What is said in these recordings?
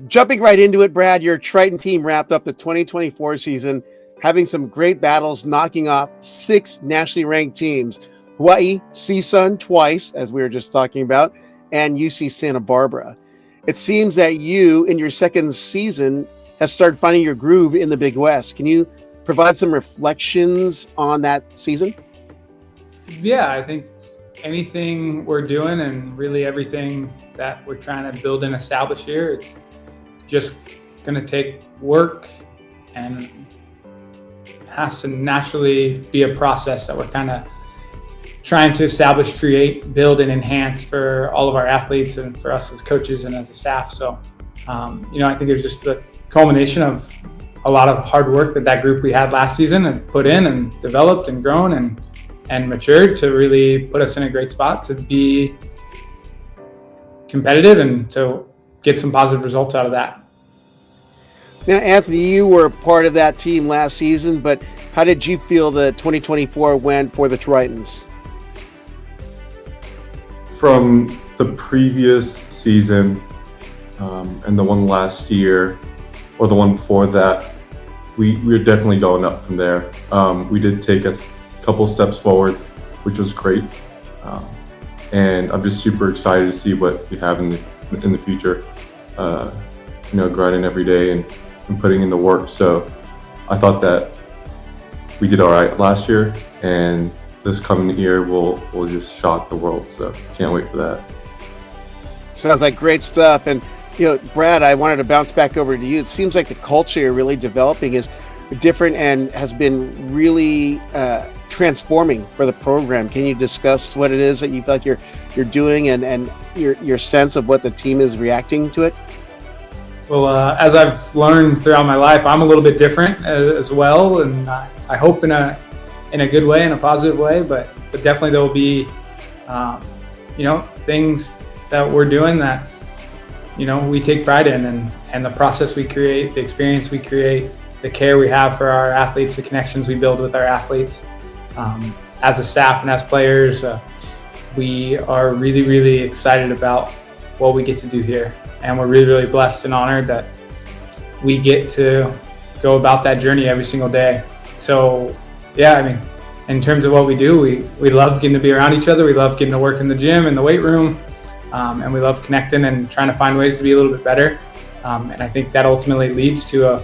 Jumping right into it, Brad, your Triton team wrapped up the 2024 season, having some great battles, knocking off 6 nationally ranked teams: Hawaii, CSUN twice, as we were just talking about, and UC Santa Barbara. It seems that you, in your second season, have started finding your groove in the Big West. Can you provide some reflections on that season? Yeah, I think anything we're doing and really everything that we're trying to build and establish here, it's just going to take work and has to naturally be a process that we're kind of trying to establish, create, build, and enhance for all of our athletes and for us as coaches and as a staff. So, I think it's just the culmination of a lot of hard work that group we had last season and put in and developed and grown and matured to really put us in a great spot to be competitive and to get some positive results out of that. Now, Anthony, you were part of that team last season, but how did you feel the 2024 went for the Tritons? From the previous season and the one last year, or the one before that, we were definitely going up from there. We did take a couple steps forward, which was great. And I'm just super excited to see what we have in the future. Grinding every day and putting in the work. So I thought that we did all right last year, and this coming year we'll just shock the world. So can't wait for that. Sounds like great stuff. And Brad, I wanted to bounce back over to you. It seems like the culture you're really developing is different and has been really transforming for the program. Can you discuss what it is that you feel like you're doing and your sense of what the team is reacting to it? Well, as I've learned throughout my life, I'm a little bit different as well, and I hope in a good way, in a positive way. But definitely there will be, things that we're doing that we take pride in, and the process we create, the experience we create, the care we have for our athletes, the connections we build with our athletes. As a staff and as players, we are really, really excited about what we get to do here. And we're really, really blessed and honored that we get to go about that journey every single day. So, in terms of what we do, we love getting to be around each other. We love getting to work in the gym, in the weight room, and we love connecting and trying to find ways to be a little bit better. And I think that ultimately leads to a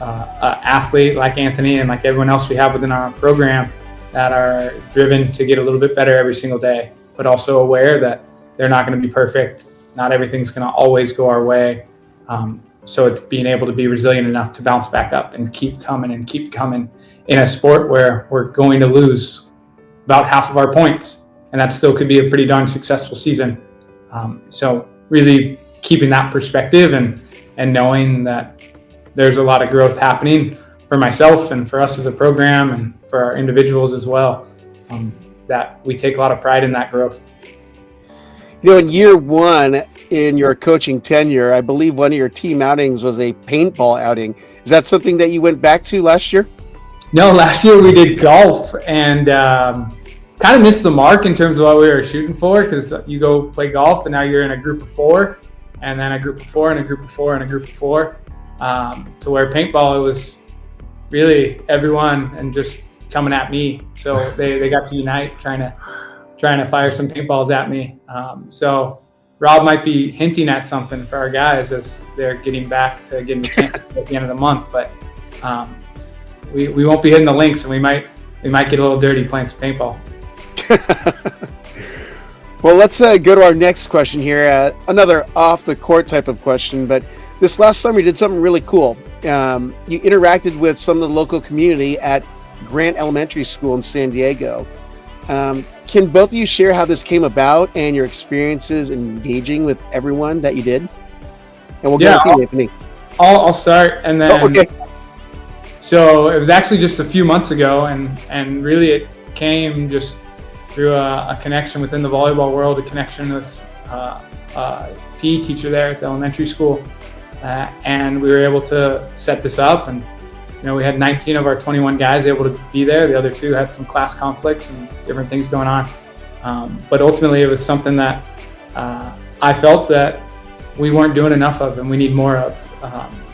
athlete like Anthony and like everyone else we have within our program that are driven to get a little bit better every single day, but also aware that they're not going to be perfect. Not everything's going to always go our way. So it's being able to be resilient enough to bounce back up and keep coming in a sport where we're going to lose about half of our points, and that still could be a pretty darn successful season. So really keeping that perspective and knowing that there's a lot of growth happening for myself and for us as a program and for our individuals as well, that we take a lot of pride in that growth. In year one in your coaching tenure, I believe one of your team outings was a paintball outing. Is that something that you went back to last year? No, last year we did golf and kind of missed the mark in terms of what we were shooting for, because you go play golf and now you're in a group of 4 and then a group of 4 and a group of 4 and a group of 4, to where paintball, it was really everyone and just coming at me. So they got to unite trying to fire some paintballs at me. So Rob might be hinting at something for our guys as they're getting back to getting to campus at the end of the month. But we won't be hitting the links, and we might get a little dirty playing some paintball. Well, let's go to our next question here. Another off the court type of question, but this last summer you did something really cool. You interacted with some of the local community at Grant Elementary School in San Diego. Can both of you share how this came about and your experiences engaging with everyone that you did? And we'll go with you, Anthony. I'll start, and then. Okay. So it was actually just a few months ago, and really it came just through a connection within the volleyball world, a connection with a PE teacher there at the elementary school, and we were able to set this up. And we had 19 of our 21 guys able to be there. The other 2 had some class conflicts and different things going on. But ultimately, it was something that I felt that we weren't doing enough of, and we need more of.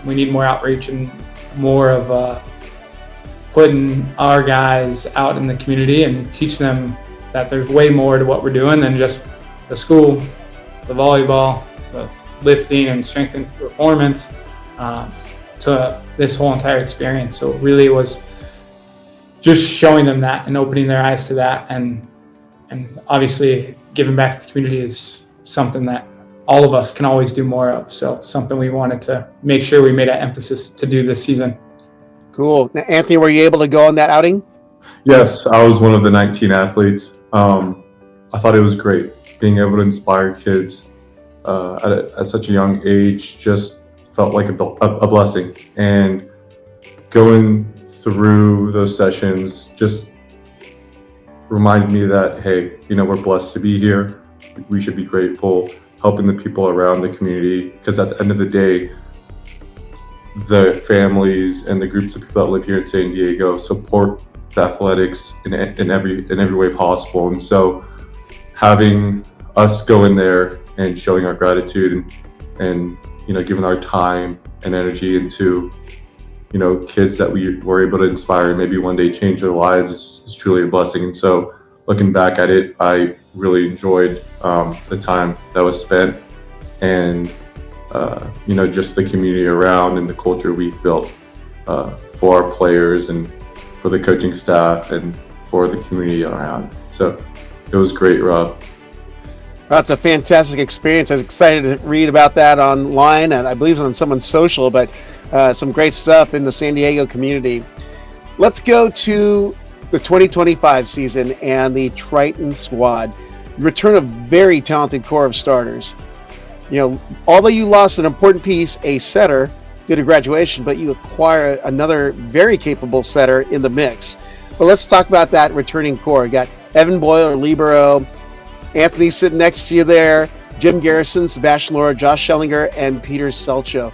We need more outreach and more of putting our guys out in the community and teach them that there's way more to what we're doing than just the school, the volleyball, the lifting and strength and performance, to this whole entire experience. So it really was just showing them that and opening their eyes to that, and obviously giving back to the community is something that all of us can always do more of. So something we wanted to make sure we made an emphasis to do this season. Cool. Now, Anthony, were you able to go on that outing? Yes, I was one of the 19 athletes. I thought it was great being able to inspire kids at such a young age. Just felt like a blessing, and going through those sessions just reminded me that, hey, we're blessed to be here. We should be grateful, helping the people around the community, because at the end of the day, the families and the groups of people that live here in San Diego support the athletics in every way possible. And so having us go in there and showing our gratitude and giving our time and energy into kids that we were able to inspire and maybe one day change their lives is truly a blessing. And so looking back at it, I really enjoyed the time that was spent, and just the community around and the culture we've built for our players and for the coaching staff and for the community around. So it was great, Rob. That's a fantastic experience. I was excited to read about that online, and I believe it's on someone's social, but some great stuff in the San Diego community. Let's go to the 2025 season and the Triton squad. You return a very talented core of starters. Although you lost an important piece, a setter, due to graduation, but you acquire another very capable setter in the mix. But let's talk about that returning core. You got Evan Boyle, libero, Anthony sitting next to you there, Jim Garrison, Sebastian Laura, Josh Schellinger, and Peter Selcho.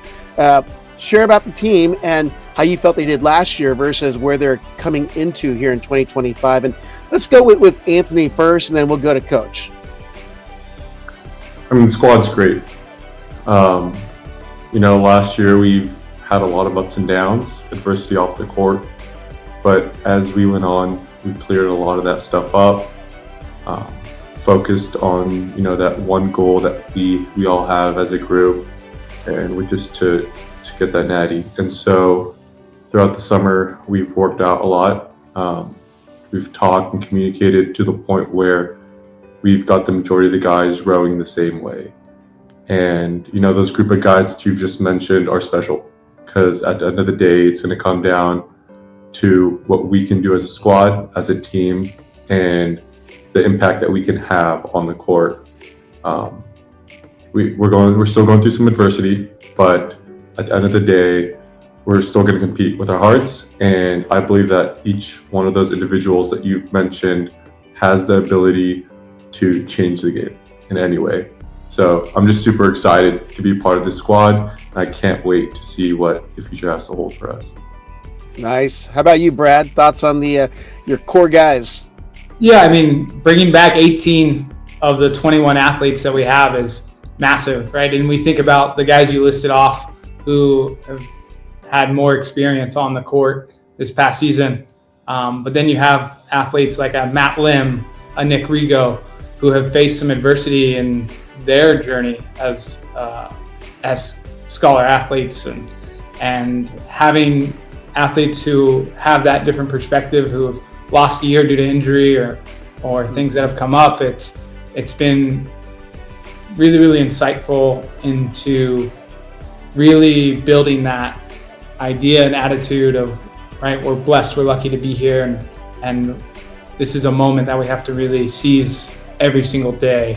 Share about the team and how you felt they did last year versus where they're coming into here in 2025. And let's go with Anthony first, and then we'll go to Coach. The squad's great. Last year we've had a lot of ups and downs, adversity off the court, but as we went on, we cleared a lot of that stuff up, focused on, that one goal that we all have as a group, and which is to get that natty. And so throughout the summer, we've worked out a lot. We've talked and communicated to the point where we've got the majority of the guys rowing the same way. And, those group of guys that you've just mentioned are special, because at the end of the day, it's going to come down to what we can do as a squad, as a team, and the impact that we can have on the court. We're still going through some adversity, but at the end of the day, we're still going to compete with our hearts. And I believe that each one of those individuals that you've mentioned has the ability to change the game in any way. So I'm just super excited to be part of this squad, and I can't wait to see what the future has to hold for us. Nice. How about you, Brad? Thoughts on your core guys? Yeah, bringing back 18 of the 21 athletes that we have is massive, right? And we think about the guys you listed off who have had more experience on the court this past season. But then you have athletes like a Matt Lim, a Nick Rigo, who have faced some adversity in their journey as scholar athletes, and having athletes who have that different perspective, who have lost a year due to injury or things that have come up. It's been really, really insightful into really building that idea and attitude of, right, we're blessed, we're lucky to be here, and this is a moment that we have to really seize every single day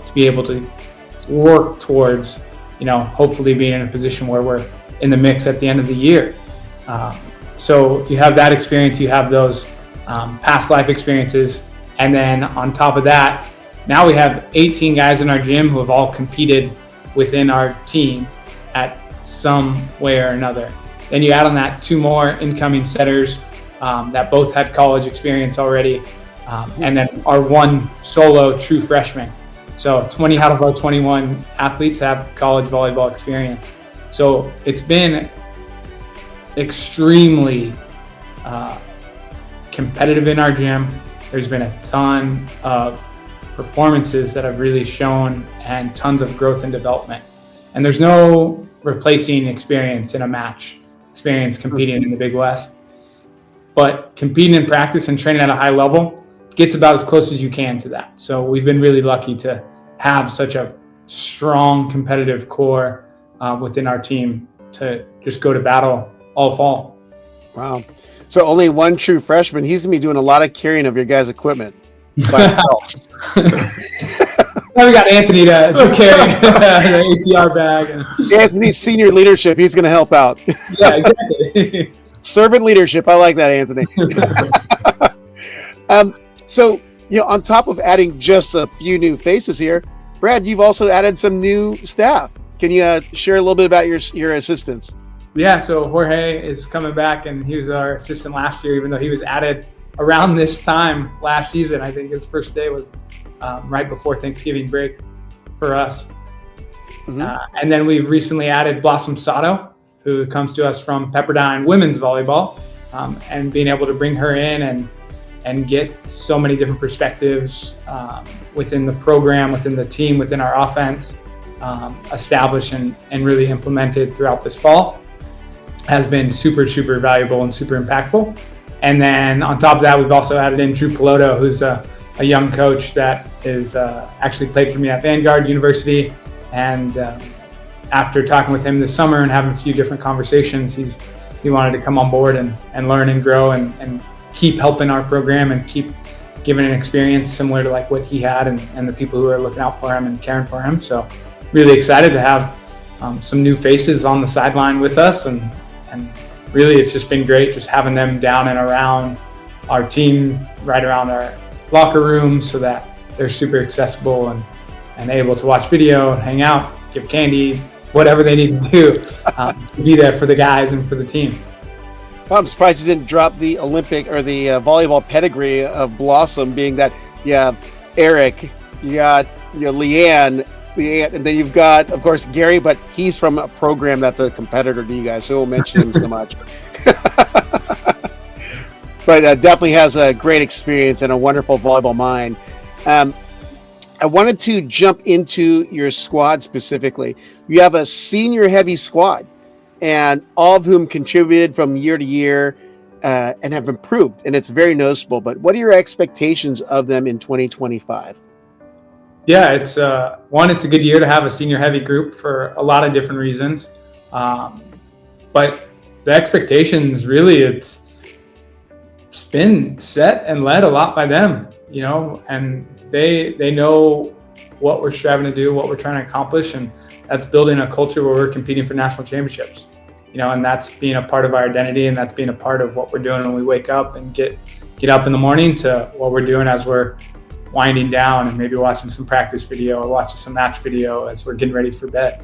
to be able to work towards, hopefully being in a position where we're in the mix at the end of the year. So you have that experience, you have those past life experiences, and then on top of that, now we have 18 guys in our gym who have all competed within our team at some way or another. Then you add on that 2 more incoming setters that both had college experience already, and then our 1 solo true freshman. So 20 out of our 21 athletes have college volleyball experience. So it's been extremely competitive in our gym. There's been a ton of performances that have really shown and tons of growth and development. And there's no replacing experience in a match, experience competing in the Big West. But competing in practice and training at a high level gets about as close as you can to that. So we've been really lucky to have such a strong competitive core within our team to just go to battle all fall. Wow. So only one true freshman. He's going to be doing a lot of carrying of your guys' equipment. Well, we got Anthony to carry the APR bag. Anthony's senior leadership. He's going to help out. Yeah, exactly. Servant leadership. I like that, Anthony. So, on top of adding just a few new faces here, Brad, you've also added some new staff. Can you share a little bit about your assistants? Yeah, so Jorge is coming back, and he was our assistant last year, even though he was added around this time last season. I think his first day was right before Thanksgiving break for us. Mm-hmm. And then we've recently added Blossom Sato, who comes to us from Pepperdine Women's Volleyball, and being able to bring her in and get so many different perspectives within the program, within the team, within our offense, established and really implemented throughout this fall has been super, super valuable and super impactful. And then on top of that, we've also added in Drew Piloto, who's a young coach that is actually played for me at Vanguard University. And after talking with him this summer and having a few different conversations, he wanted to come on board and learn and grow and keep helping our program and keep giving an experience similar to like what he had and the people who are looking out for him and caring for him. So really excited to have some new faces on the sideline with us, and really it's just been great just having them down and around our team, right around our locker room, so that they're super accessible and able to watch video and hang out, give candy, whatever they need to do to be there for the guys and for the team. Well, I'm surprised you didn't drop the Olympic or the volleyball pedigree of Blossom, being that Eric, you got Leanne, and then you've got, of course, Gary, but he's from a program that's a competitor to you guys, so we'll mention him so much. But definitely has a great experience and a wonderful volleyball mind. I wanted to jump into your squad specifically. You have a senior-heavy squad, and all of whom contributed from year to year and have improved, and it's very noticeable. But what are your expectations of them in 2025? Yeah, it's it's a good year to have a senior heavy group for a lot of different reasons. But the expectations, really, it's been set and led a lot by them, and they know what we're striving to do, what we're trying to accomplish, and that's building a culture where we're competing for national championships, and that's being a part of our identity, and that's being a part of what we're doing when we wake up and get up in the morning, to what we're doing as we're winding down and maybe watching some practice video or watching some match video as we're getting ready for bed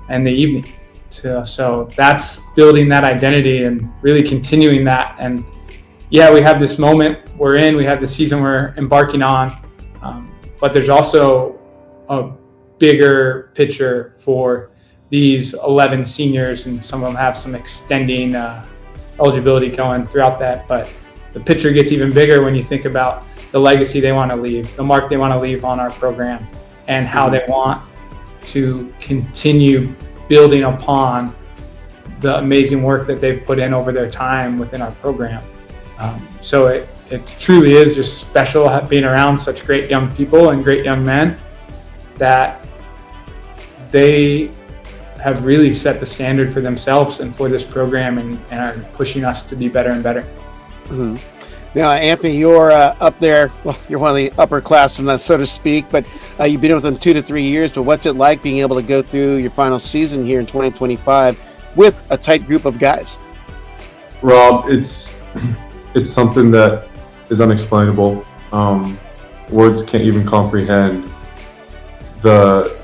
in the evening. So that's building that identity and really continuing that. And yeah, we have this moment we're in, we have the season we're embarking on, but there's also a bigger picture for these 11 seniors, and some of them have some extending eligibility going throughout that. But the picture gets even bigger when you think about the legacy they want to leave, the mark they want to leave on our program, and how they want to continue building upon the amazing work that they've put in over their time within our program. So it truly is just special being around such great young people and great young men that they have really set the standard for themselves and for this program, and are pushing us to be better and better. Mm-hmm. Now, Anthony, you're up there. Well, you're one of the upperclassmen, so to speak, but you've been with them 2 to 3 years. But what's it like being able to go through your final season here in 2025 with a tight group of guys? Rob, it's something that is unexplainable. Words can't even comprehend the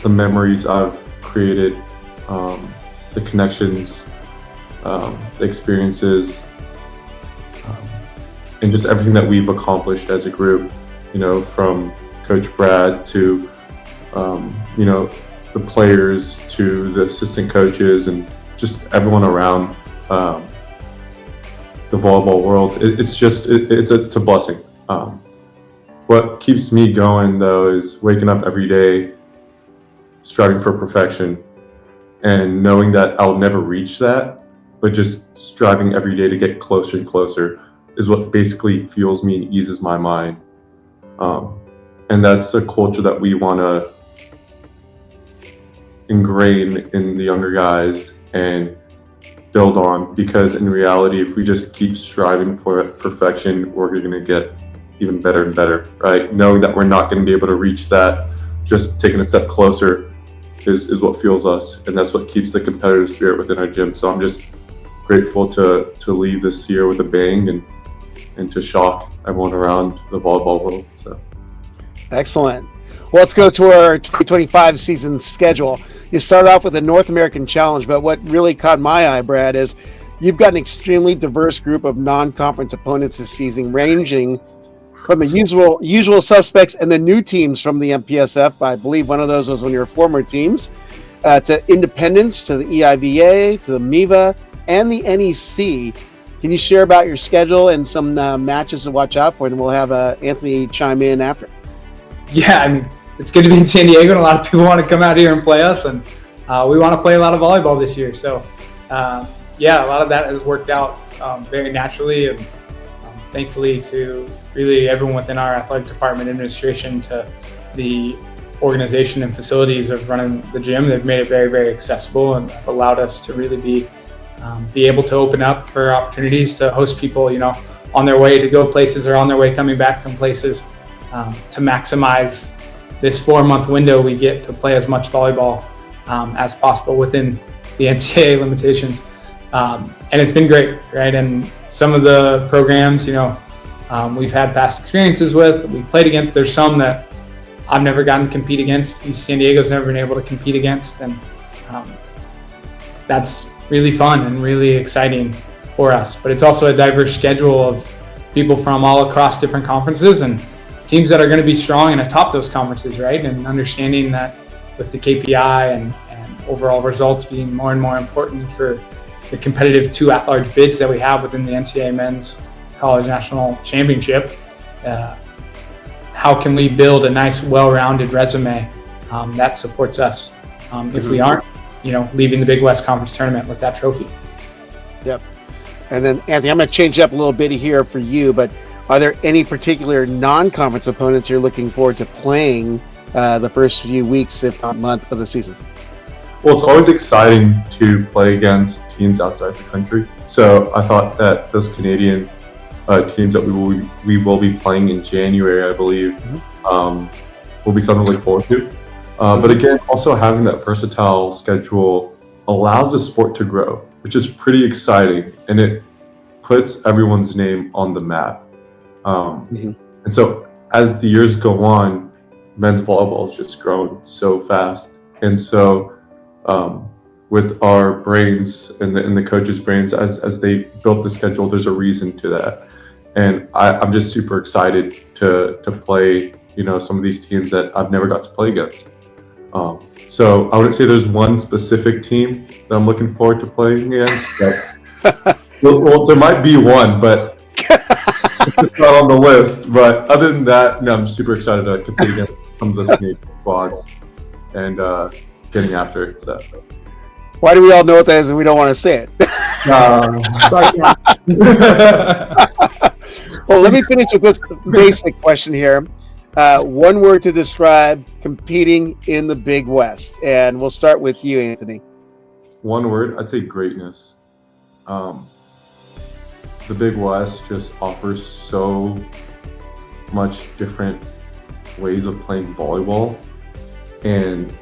memories I've created, the connections, the experiences, and just everything that we've accomplished as a group, from Coach Brad to, the players, to the assistant coaches, and just everyone around the volleyball world. It's a blessing. What keeps me going, though, is waking up every day, striving for perfection, and knowing that I'll never reach that, but just striving every day to get closer and closer is what basically fuels me and eases my mind. And that's a culture that we want to ingrain in the younger guys and build on, because in reality, if we just keep striving for perfection, we're going to get even better and better, right? Knowing that we're not going to be able to reach that, just taking a step closer is what fuels us, and that's what keeps the competitive spirit within our gym. So I'm just grateful to leave this year with a bang and to shock everyone around the volleyball world. So excellent. Well, let's go to our 2025 season schedule. You start off with the North American Challenge, but what really caught my eye, Brad, is you've got an extremely diverse group of non-conference opponents this season, ranging from the usual suspects and the new teams from the MPSF. I believe one of those was one of your former teams, to independents, to the EIVA, to the MIVA, and the NEC. Can you share about your schedule and some matches to watch out for? And we'll have Anthony chime in after. Yeah, I mean, it's good to be in San Diego, and a lot of people want to come out here and play us, and we want to play a lot of volleyball this year. So, a lot of that has worked out very naturally, and thankfully to really everyone within our athletic department, administration, to the organization and facilities of running the gym. They've made it very, very accessible and allowed us to really be able to open up for opportunities to host people, on their way to go places or on their way coming back from places, to maximize this 4-month window we get to play as much volleyball as possible within the NCAA limitations. And it's been great, right? And some of the programs, we've had past experiences with, we've played against. There's some that I've never gotten to compete against. UC San Diego's never been able to compete against. And that's really fun and really exciting for us. But it's also a diverse schedule of people from all across different conferences and teams that are going to be strong and atop those conferences, right? And understanding that with the KPI and overall results being more and more important for the competitive 2 at-large bids that we have within the NCAA Men's College National Championship, how can we build a nice, well-rounded resume that supports us if we aren't, leaving the Big West Conference tournament with that trophy. Yep. And then, Anthony, I'm going to change up a little bit here for you, but are there any particular non-conference opponents you're looking forward to playing the first few weeks, if not month, of the season? Well, it's always exciting to play against teams outside the country. So I thought that those Canadian teams that we will be playing in January, I believe, will be something to look forward to. But again, also having that versatile schedule allows the sport to grow, which is pretty exciting, and it puts everyone's name on the map. And so as the years go on, men's volleyball has just grown so fast. And so with our brains and the coaches' brains, as they built the schedule, there's a reason to that. And I'm just super excited to play, some of these teams that I've never got to play against. So I wouldn't say there's one specific team that I'm looking forward to playing against. But, well, there might be one, but it's not on the list. But other than that, I'm super excited to compete against some of those Canadian squads and getting after it. So. Why do we all know what that is and we don't want to say it? Well, let me finish with this basic question here. One word to describe competing in the Big West. And we'll start with you, Anthony. One word, I'd say greatness. The Big West just offers so much different ways of playing volleyball. And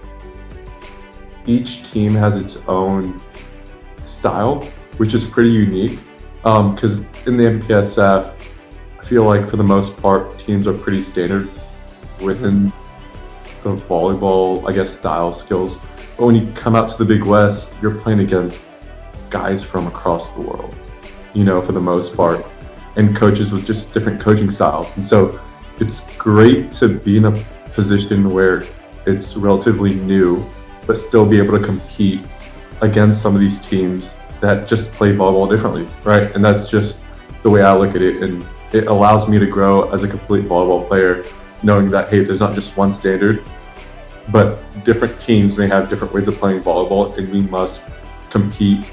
each team has its own style, which is pretty unique. Because in the MPSF, I feel like for the most part, teams are pretty standard within the volleyball, style skills. But when you come out to the Big West, you're playing against guys from across the world, for the most part, and coaches with just different coaching styles. And so it's great to be in a position where it's relatively new, but still be able to compete against some of these teams that just play volleyball differently, right? And that's just the way I look at it. And it allows me to grow as a complete volleyball player, knowing that, hey, there's not just one standard, but different teams may have different ways of playing volleyball, and we must compete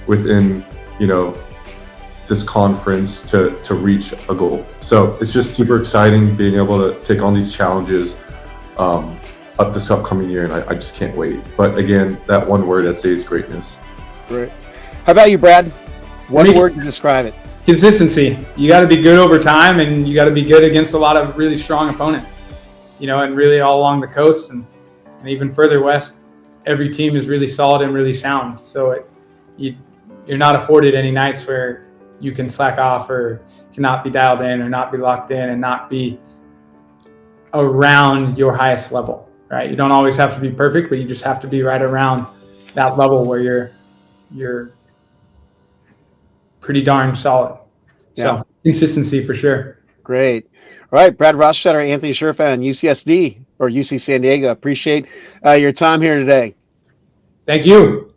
within, this conference to reach a goal. So it's just super exciting being able to take on these challenges up this upcoming year, and I just can't wait. But again, that one word I'd say is greatness. Great. How about you, Brad? One word to describe it. Consistency. You got to be good over time, and you got to be good against a lot of really strong opponents, and really all along the coast and even further west, every team is really solid and really sound. So you're not afforded any nights where you can slack off or cannot be dialed in or not be locked in and not be around your highest level, right? You don't always have to be perfect, but you just have to be right around that level where you're pretty darn solid. Yeah. So consistency for sure. Great. All right, Brad Rostratter, Anthony Cherfan, UCSD or UC San Diego. Appreciate your time here today. Thank you.